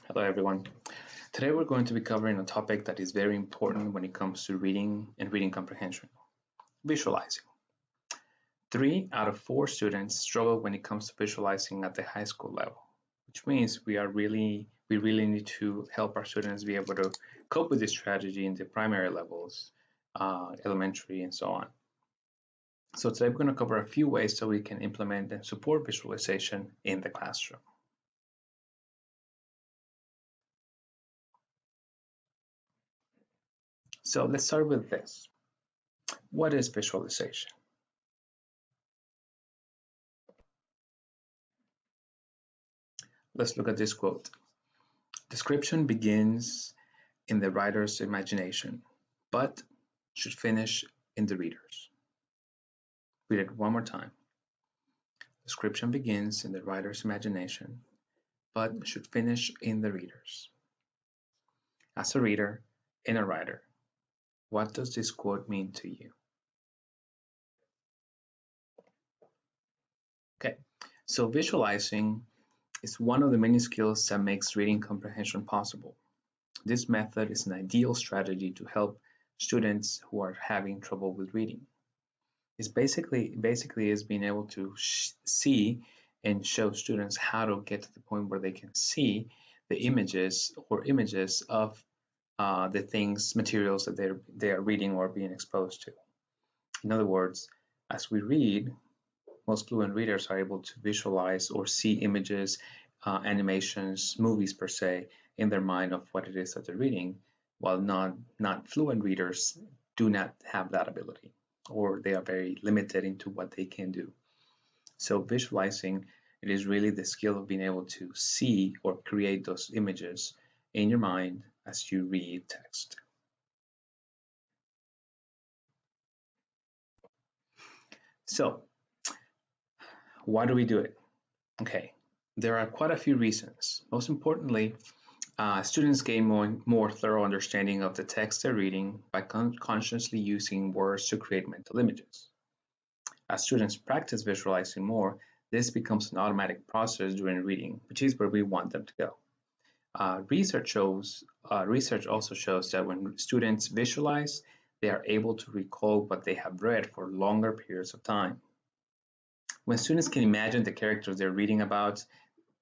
Hello, everyone. Today we're going to be covering a topic that is very important when it comes to reading and reading comprehension, visualizing. 3 out of 4 students struggle when it comes to visualizing at the high school level, which means we really need to help our students be able to cope with this strategy in the primary levels, elementary, and so on. So today we're going to cover a few ways that we can implement and support visualization in the classroom. So let's start with this. What is visualization? Let's look at this quote. Description begins in the writer's imagination, but should finish in the reader's. Read it one more time. Description begins in the writer's imagination, but should finish in the reader's. As a reader and a writer, what does this quote mean to you? Okay, so visualizing is one of the many skills that makes reading comprehension possible. This method is an ideal strategy to help students who are having trouble with reading. It's basically is being able to see and show students how to get to the point where they can see the images of the things, materials that they are reading or being exposed to. In other words, as we read, most fluent readers are able to visualize or see images, animations, movies per se, in their mind of what it is that they're reading, while not fluent readers do not have that ability, or they are very limited into what they can do. So visualizing, it is really the skill of being able to see or create those images in your mind as you read text. So why do we do it? Okay, there are quite a few reasons. Most importantly, students gain more thorough understanding of the text they're reading by consciously using words to create mental images. As students practice visualizing more, this becomes an automatic process during reading, which is where we want them to go. Research also shows that when students visualize, they are able to recall what they have read for longer periods of time. When students can imagine the characters they're reading about,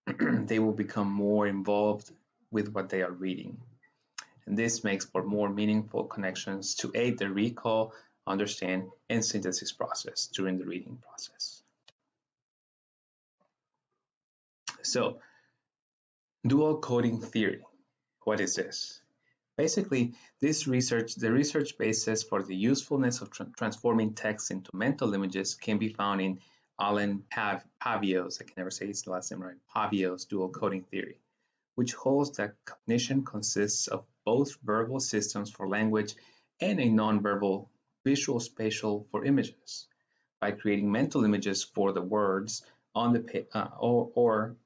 they will become more involved with what they are reading. And this makes for more meaningful connections to aid the recall, understand, and synthesis process during the reading process. So, dual coding theory. What is this? Basically, the research basis for the usefulness of transforming text into mental images can be found in Alan Pavio's, I can never say his last name right, Pavio's dual coding theory, which holds that cognition consists of both verbal systems for language and a nonverbal visual spatial for images. By creating mental images for the words on the page or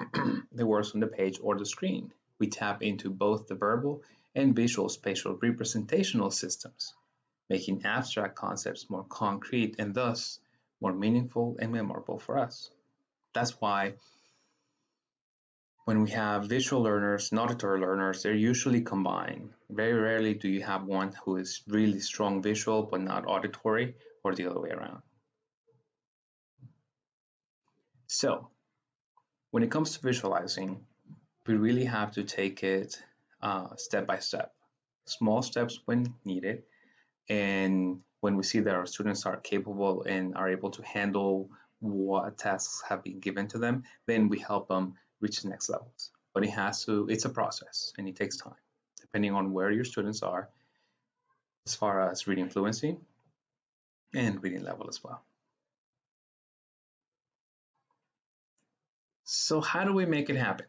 the words on the page or the screen, we tap into both the verbal and visual spatial representational systems, making abstract concepts more concrete and thus more meaningful and memorable for us. That's why when we have visual learners and auditory learners, they're usually combined. Very rarely do you have one who is really strong visual but not auditory, or the other way around. So when it comes to visualizing, we really have to take it step by step. Small steps when needed, and when we see that our students are capable and are able to handle what tasks have been given to them, then we help them reach the next levels. But it's a process and it takes time, depending on where your students are, as far as reading fluency and reading level as well. So how do we make it happen?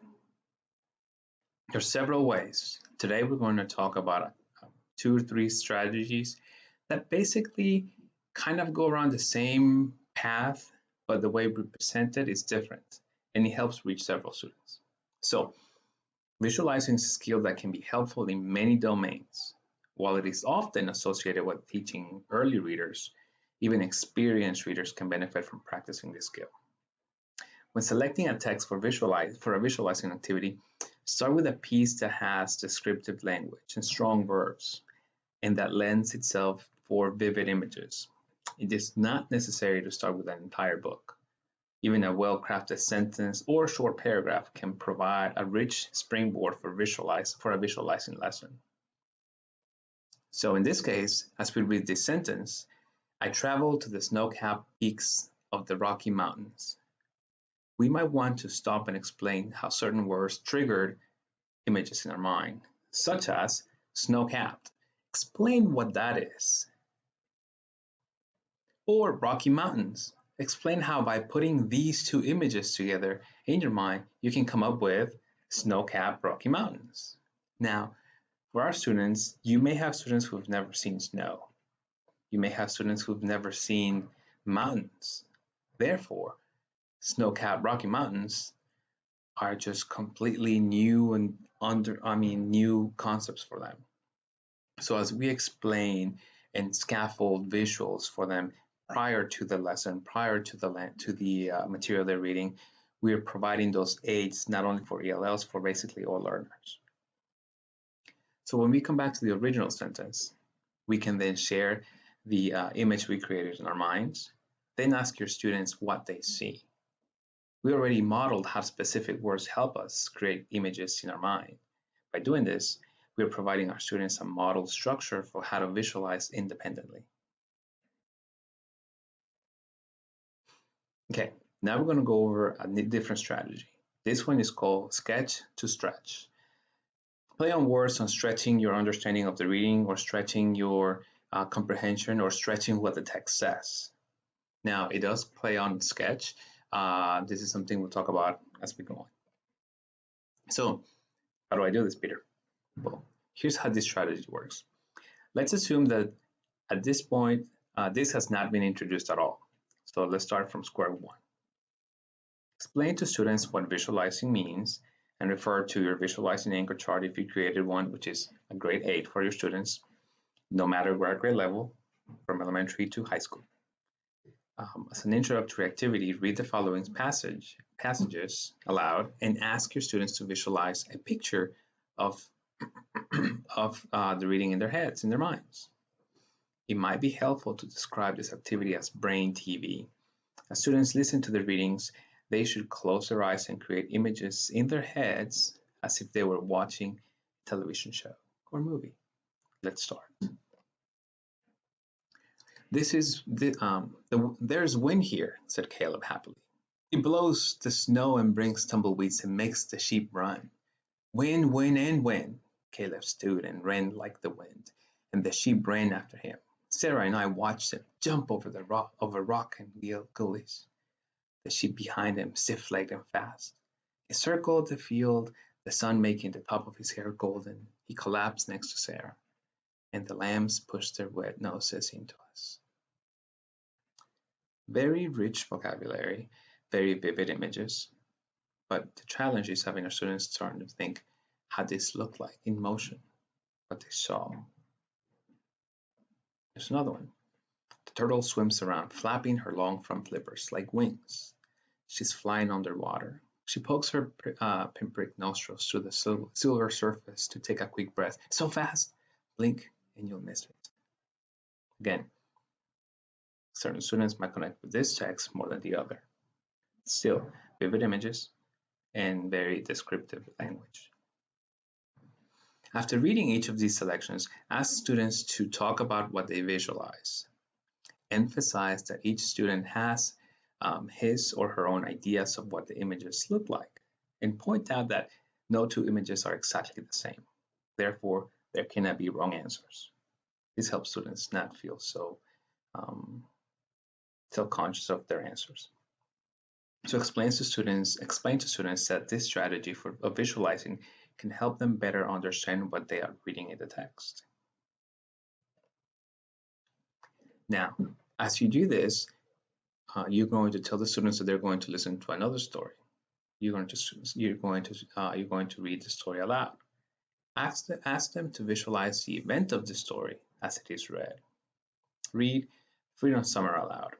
There's several ways. Today we're going to talk about 2 or 3 strategies that basically kind of go around the same path, but the way we present it is different, and it helps reach several students. So visualizing is a skill that can be helpful in many domains. While it is often associated with teaching early readers, even experienced readers can benefit from practicing this skill. When selecting a text for a visualizing activity, Start with a piece that has descriptive language and strong verbs, and that lends itself for vivid images. It is not necessary to start with an entire book. Even a well-crafted sentence or short paragraph can provide a rich springboard for a visualizing lesson. So in this case, as we read this sentence, I traveled to the snow-capped peaks of the Rocky Mountains. We might want to stop and explain how certain words triggered images in our mind, such as snow-capped. Explain what that is. Or Rocky Mountains. Explain how by putting these two images together in your mind, you can come up with snow-capped Rocky Mountains. Now, for our students, you may have students who have never seen snow. You may have students who've never seen mountains. Therefore, snow-capped Rocky Mountains are just completely new and new concepts for them. So as we explain and scaffold visuals for them prior to the lesson, prior to the material they're reading, we are providing those aids not only for ELLs, for basically all learners. So when we come back to the original sentence, we can then share the image we created in our minds, then ask your students what they see. We already modeled how specific words help us create images in our mind. By doing this, we are providing our students a model structure for how to visualize independently. Okay, now we're going to go over a different strategy. This one is called sketch to stretch. Play on words on stretching your understanding of the reading, or stretching your comprehension, or stretching what the text says. Now, it does play on sketch. This is something we'll talk about as we go on. So, how do I do this, Peter? Well, here's how this strategy works. Let's assume that at this point, this has not been introduced at all. So let's start from square one. Explain to students what visualizing means and refer to your visualizing anchor chart if you created one, which is a great aid for your students, no matter what grade level, from elementary to high school. As an introductory activity, read the following passages aloud and ask your students to visualize a picture of, the reading in their heads, in their minds. It might be helpful to describe this activity as brain TV. As students listen to the readings, they should close their eyes and create images in their heads as if they were watching a television show or movie. Let's start. There's wind here, said Caleb happily. It blows the snow and brings tumbleweeds and makes the sheep run. Wind, wind, and wind. Caleb stood and ran like the wind, and the sheep ran after him. Sarah and I watched him jump over rock and gullies. The sheep behind him, stiff-legged and fast. He circled the field, the sun making the top of his hair golden. He collapsed next to Sarah, and the lambs pushed their wet noses into us. Very rich vocabulary, very vivid images, but the challenge is having our students starting to think how this looked like in motion, what they saw. There's another one. The turtle swims around, flapping her long front flippers like wings. She's flying underwater. She pokes her pinprick nostrils through the silver surface to take a quick breath. So fast, blink and you'll miss it. Again, certain students might connect with this text more than the other. Still, vivid images and very descriptive language. After reading each of these selections, ask students to talk about what they visualize. Emphasize that each student has his or her own ideas of what the images look like, and point out that no two images are exactly the same. Therefore, there cannot be wrong answers. This helps students not feel so self-conscious of their answers. So explain to students that this strategy of visualizing can help them better understand what they are reading in the text. Now, as you do this, you're going to tell the students that they're going to listen to another story. You're going to read the story aloud. Ask them to visualize the event of the story as it is read. Read Freedom Summer aloud.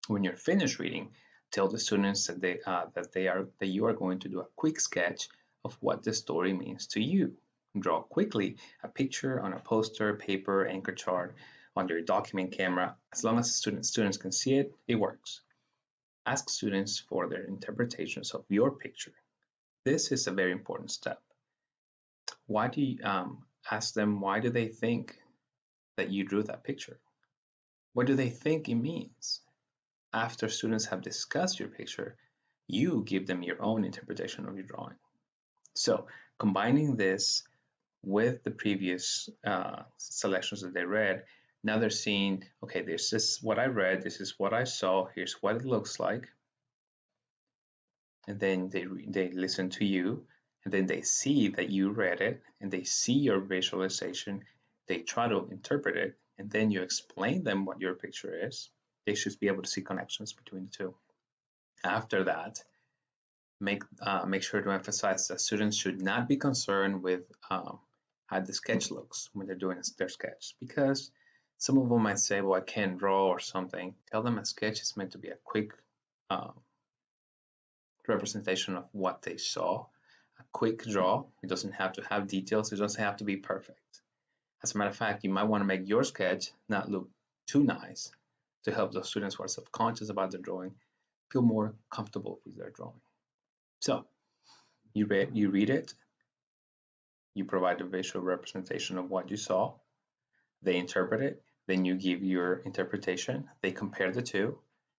When you're finished reading, tell the students that you are going to do a quick sketch of what the story means to you. Draw quickly a picture on a poster, paper, anchor chart, on your document camera. As long as students can see it, it works. Ask students for their interpretations of your picture. This is a very important step. Why do you ask them, why do they think that you drew that picture? What do they think it means? After students have discussed your picture, you give them your own interpretation of your drawing. So combining this with the previous selections that they read, now they're seeing, okay, this is what I read, this is what I saw, here's what it looks like. And then they listen to you, and then they see that you read it, and they see your visualization, they try to interpret it, and then you explain them what your picture is. They should be able to see connections between the two. After that, make sure to emphasize that students should not be concerned with how the sketch looks when they're doing their sketch, because some of them might say, well, I can't draw or something. Tell them a sketch is meant to be a quick representation of what they saw, a quick draw. It doesn't have to have details, it doesn't have to be perfect. As a matter of fact, you might want to make your sketch not look too nice to help those students who are subconscious about their drawing feel more comfortable with their drawing. So you read it, you provide a visual representation of what you saw, they interpret it, then you give your interpretation, they compare the two,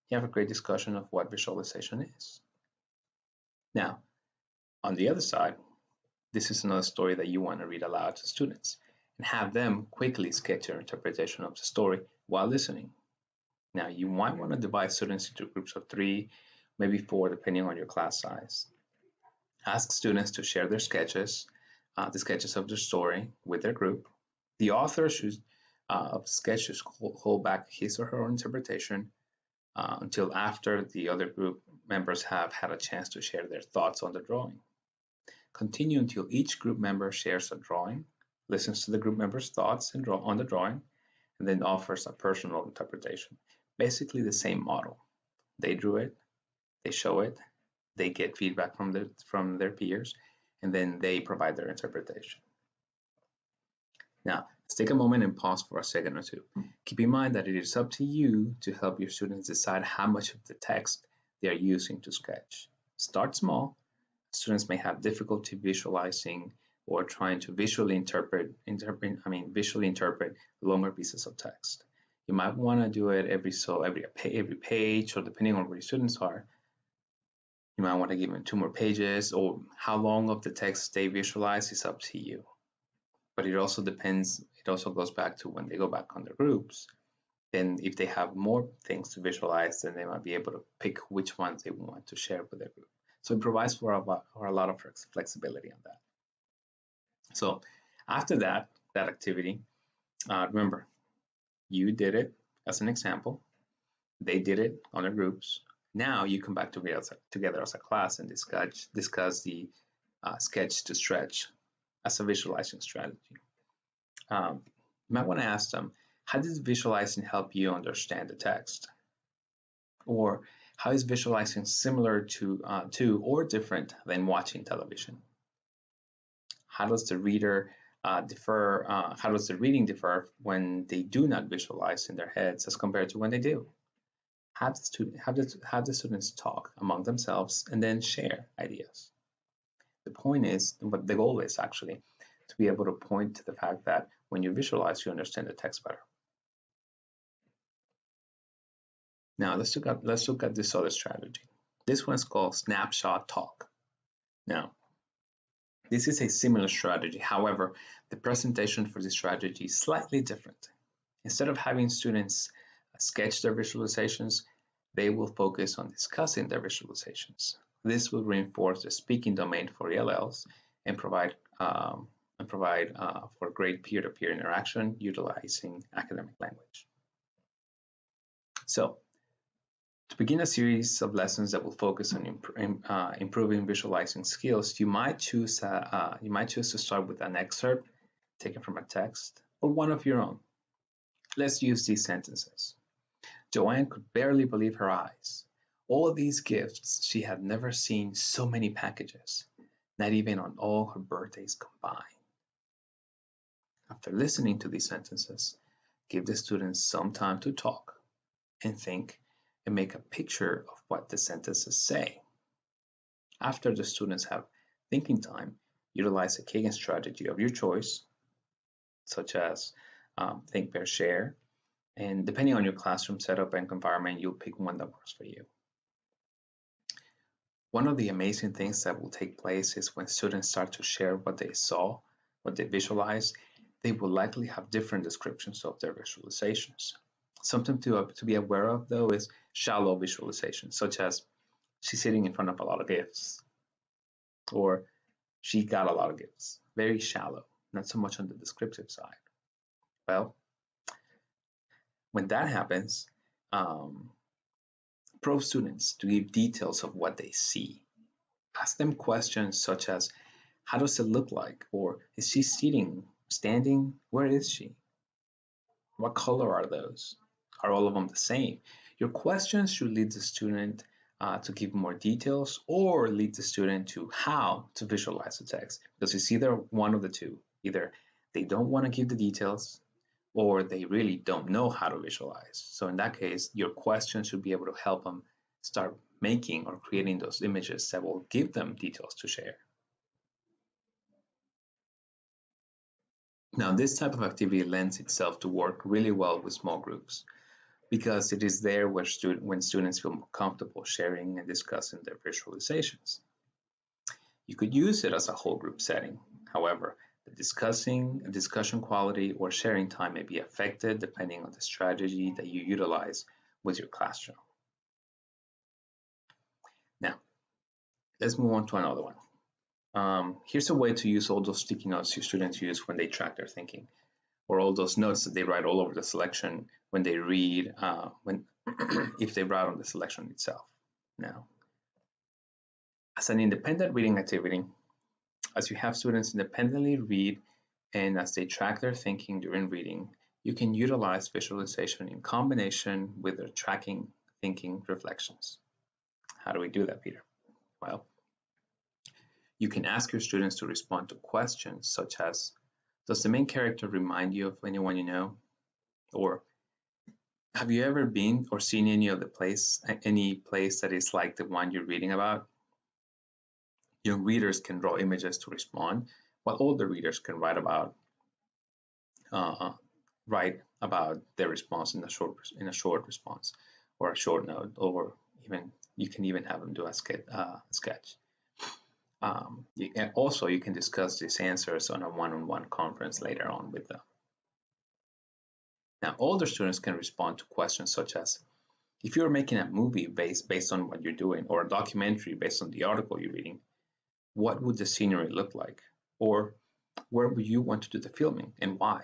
you have a great discussion of what visualization is. Now, on the other side, this is another story that you want to read aloud to students and have them quickly sketch your interpretation of the story while listening. Now, you might want to divide students into groups of 3, maybe 4, depending on your class size. Ask students to share their sketches, the sketches of their story with their group. The author of the sketch should hold back his or her own interpretation until after the other group members have had a chance to share their thoughts on the drawing. Continue until each group member shares a drawing, listens to the group member's thoughts on the drawing, and then offers a personal interpretation. Basically the same model. They drew it, they show it, they get feedback from their peers, and then they provide their interpretation. Now, let's take a moment and pause for a second or two. Keep in mind that it is up to you to help your students decide how much of the text they are using to sketch. Start small. Students may have difficulty visualizing or trying to visually interpret longer pieces of text. You might want to do it every page, or depending on where your students are, you might want to give them 2 more pages, or how long of the text they visualize is up to you. But it also depends, it also goes back to when they go back on their groups. Then if they have more things to visualize, then they might be able to pick which ones they want to share with their group. So it provides for a lot of flexibility on that. So after that activity, remember, you did it as an example, they did it on their groups. Now you come back together as a class and discuss the sketch to stretch as a visualizing strategy. You might want to ask them, how does visualizing help you understand the text? Or how is visualizing similar to or different than watching television? How does the reading differ when they do not visualize in their heads as compared to when they do? Have the students talk among themselves and then share ideas. The point is, what the goal is actually, to be able to point to the fact that when you visualize, you understand the text better. Now let's look at this other strategy. This one's called snapshot talk. Now, this is a similar strategy. However, the presentation for this strategy is slightly different. Instead of having students sketch their visualizations, they will focus on discussing their visualizations. This will reinforce the speaking domain for ELLs and provide for great peer-to-peer interaction utilizing academic language. So, to begin a series of lessons that will focus on improving visualizing skills, you might choose to start with an excerpt taken from a text or one of your own. Let's use these sentences. Joanne could barely believe her eyes. All these gifts, she had never seen so many packages. not even on all her birthdays combined. After listening to these sentences, give the students some time to talk and think and make a picture of what the sentences say. After the students have thinking time, utilize a Kagan strategy of your choice, such as think, pair, share. And depending on your classroom setup and environment, you'll pick one that works for you. One of the amazing things that will take place is when students start to share what they saw, what they visualized, they will likely have different descriptions of their visualizations. Something to be aware of, though, is shallow visualization, such as she's sitting in front of a lot of gifts, or she got a lot of gifts. Very shallow, not so much on the descriptive side. Well, when that happens, probe students to give details of what they see. Ask them questions such as, how does it look like? Or is she sitting, standing? Where is she? What color are those? Are all of them the same? Your questions should lead the student to give more details or lead the student to how to visualize the text. Because it's either one of the two. Either they don't want to give the details or they really don't know how to visualize. So in that case, your question should be able to help them start making or creating those images that will give them details to share. Now, this type of activity lends itself to work really well with small groups because it is there where when students feel more comfortable sharing and discussing their visualizations. You could use it as a whole group setting. However, the discussion quality or sharing time may be affected depending on the strategy that you utilize with your classroom. Now, let's move on to another one. Here's a way to use all those sticky notes your students use when they track their thinking, or all those notes that they write all over the selection when they read, if they write on the selection itself. Now, as an independent reading activity, as you have students independently read and as they track their thinking during reading, you can utilize visualization in combination with their tracking thinking reflections. How do we do that, Peter? Well, you can ask your students to respond to questions such as, does the main character remind you of anyone you know? Or have you ever been or seen any place that is like the one you're reading about? Young readers can draw images to respond, while older readers can write about their response in a short response or a short note, or even you can even have them do a sketch. You can discuss these answers on a one-on-one conference later on with them. Now, older students can respond to questions such as, if you're making a movie based on what you're doing, or a documentary based on the article you're reading, what would the scenery look like? Or where would you want to do the filming and why?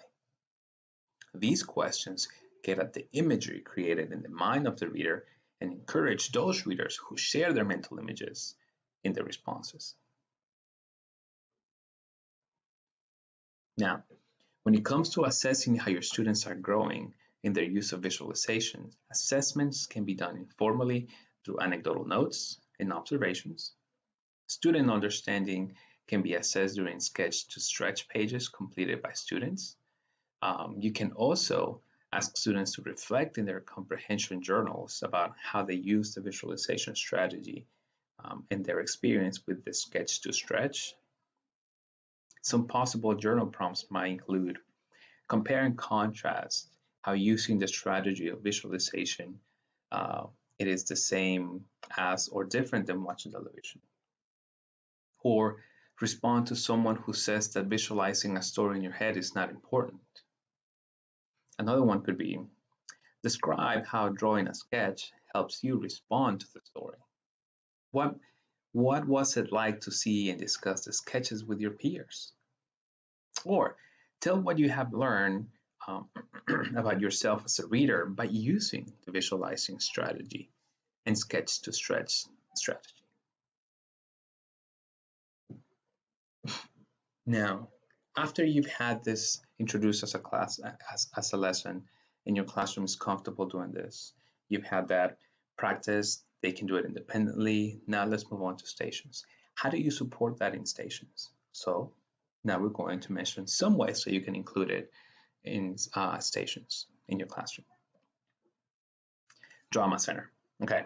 These questions get at the imagery created in the mind of the reader and encourage those readers who share their mental images in their responses. Now, when it comes to assessing how your students are growing in their use of visualization, assessments can be done informally through anecdotal notes and observations. Student understanding can be assessed during sketch to stretch pages completed by students. You can also ask students to reflect in their comprehension journals about how they use the visualization strategy and their experience with the sketch to stretch. Some possible journal prompts might include compare and contrast how using the strategy of visualization it is the same as or different than watching television. Or respond to someone who says that visualizing a story in your head is not important. Another one could be describe how drawing a sketch helps you respond to the story. What was it like to see and discuss the sketches with your peers? Or tell what you have learned about yourself as a reader by using the visualizing strategy and sketch to stretch strategy. Now, after you've had this introduced as a class, as a lesson, and your classroom is comfortable doing this, you've had that practice, they can do it independently. Now let's move on to stations. How do you support that in stations? So now we're going to mention some ways so you can include it in stations in your classroom. Drama Center. Okay.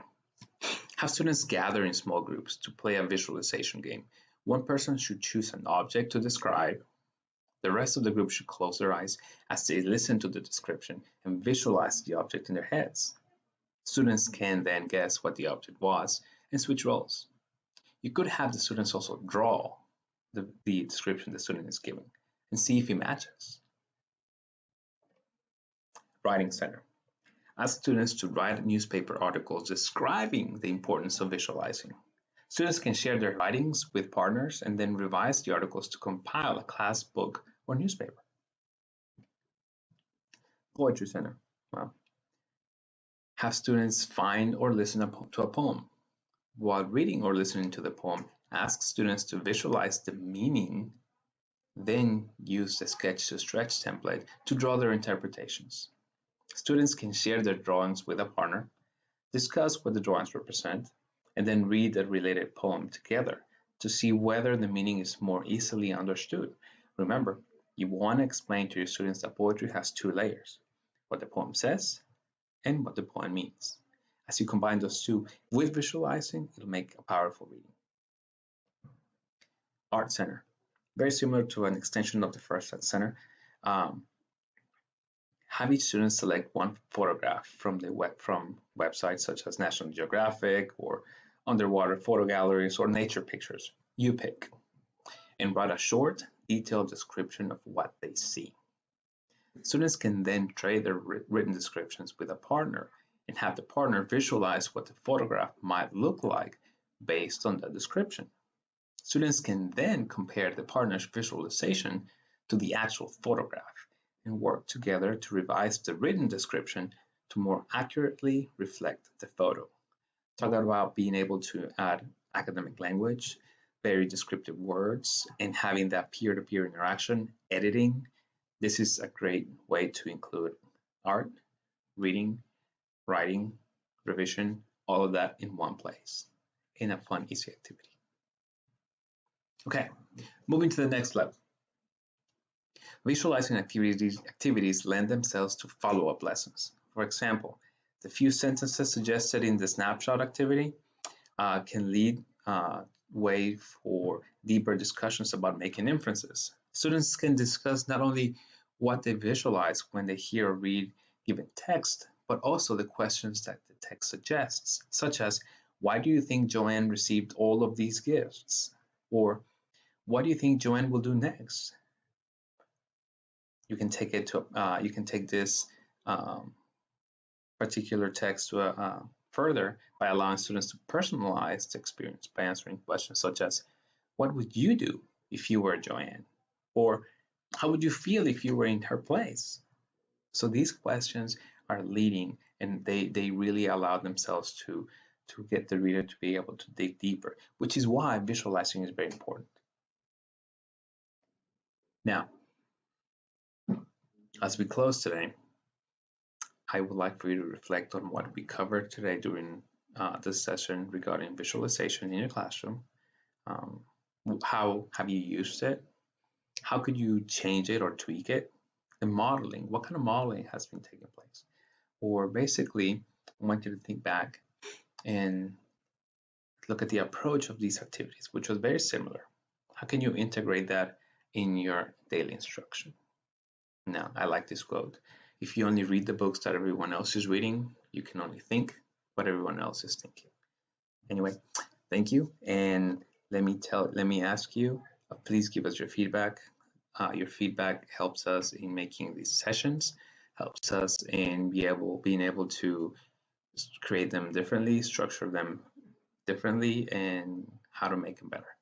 Have students gather in small groups to play a visualization game. One person should choose an object to describe. The rest of the group should close their eyes as they listen to the description and visualize the object in their heads. Students can then guess what the object was and switch roles. You could have the students also draw the description the student is giving and see if it matches. Writing Center. Ask students to write newspaper articles describing the importance of visualizing. Students can share their writings with partners and then revise the articles to compile a class book or newspaper. Poetry Center. Well, have students find or listen to a poem. While reading or listening to the poem, ask students to visualize the meaning, then use the sketch to stretch template to draw their interpretations. Students can share their drawings with a partner, discuss what the drawings represent, and then read the related poem together to see whether the meaning is more easily understood. Remember, you want to explain to your students that poetry has two layers, what the poem says and what the poem means. As you combine those two with visualizing, it'll make a powerful reading. Art Center, very similar to an extension of the first center. Have each student select one photograph from websites such as National Geographic or underwater photo galleries or nature pictures. You pick, and write a short, detailed description of what they see. Students can then trade their written descriptions with a partner and have the partner visualize what the photograph might look like based on the description. Students can then compare the partner's visualization to the actual photograph and work together to revise the written description to more accurately reflect the photo. Talk about being able to add academic language, very descriptive words, and having that peer-to-peer interaction, editing. This is a great way to include art, reading, writing, revision, all of that in one place in a fun, easy activity. Okay, moving to the next level. Visualizing activities lend themselves to follow-up lessons. For example, the few sentences suggested in the snapshot activity can lead way for deeper discussions about making inferences. Students can discuss not only what they visualize when they hear or read given text, but also the questions that the text suggests, such as, why do you think Joanne received all of these gifts? Or, what do you think Joanne will do next? You can take it to you can take this particular text to further by allowing students to personalize the experience by answering questions such as, what would you do if you were Joanne? Or how would you feel if you were in her place? So these questions are leading, and they really allow themselves to get the reader to be able to dig deeper, which is why visualizing is very important. Now, as we close today, I would like for you to reflect on what we covered today during this session regarding visualization in your classroom. How have you used it? How could you change it or tweak it? And modeling, what kind of modeling has been taking place? Or basically, I want you to think back and look at the approach of these activities, which was very similar. How can you integrate that in your daily instruction? Now, I like this quote. If you only read the books that everyone else is reading, you can only think what everyone else is thinking. Anyway, thank you. And let me ask you, please give us your feedback. Your feedback helps us in making these sessions, helps us in being able to create them differently, structure them differently, and how to make them better.